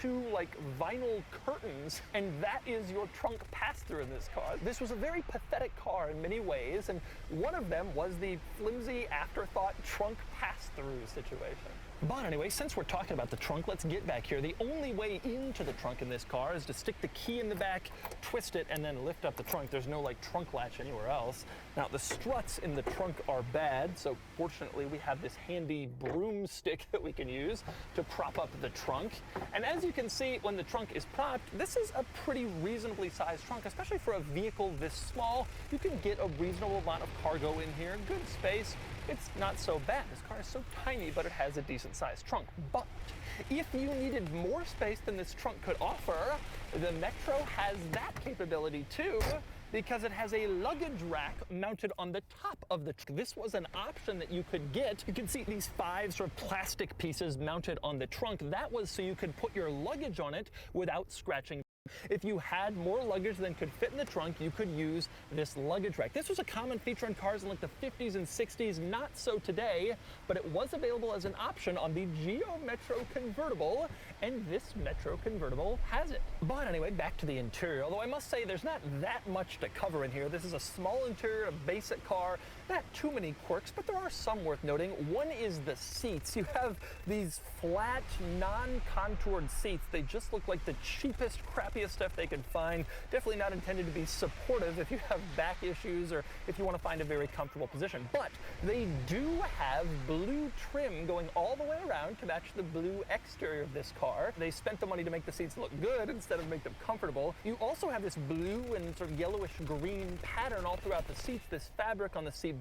two like vinyl curtains, and that is your trunk pass-through in this car. This was a very pathetic car in many ways, and one of them was the flimsy afterthought trunk pass-through situation. But anyway, since we're talking about the trunk, let's get back here. The only way into the trunk in this car is to stick the key in the back, twist it, and then lift up the trunk. There's no like trunk latch anywhere else. Now the struts in the trunk are bad, so fortunately we have this handy broomstick that we can use to prop up the trunk. And as you can see, when the trunk is propped, this is a pretty reasonably sized trunk, especially for a vehicle this small. You can get a reasonable amount of cargo in here, good space. It's not so bad. This car is so tiny, but it has a decent sized trunk. But if you needed more space than this trunk could offer, the Metro has that capability too, because it has a luggage rack mounted on the top of the trunk. This was an option that you could get. You can see these 5 sort of plastic pieces mounted on the trunk. That was so you could put your luggage on it without scratching. If you had more luggage than could fit in the trunk, you could use this luggage rack. This was a common feature in cars in like the 50s and 60s, not so today, but it was available as an option on the Geo Metro convertible, and this Metro convertible has it. But anyway, back to the interior, although I must say there's not that much to cover in here. This is a small interior, a basic car, not too many quirks, but there are some worth noting. One is the seats. You have these flat, non-contoured seats. They just look like the cheapest, crappiest stuff they could find. Definitely not intended to be supportive if you have back issues or if you want to find a very comfortable position. But they do have blue trim going all the way around to match the blue exterior of this car. They spent the money to make the seats look good instead of make them comfortable. You also have this blue and sort of yellowish green pattern all throughout the seats, this fabric on the seat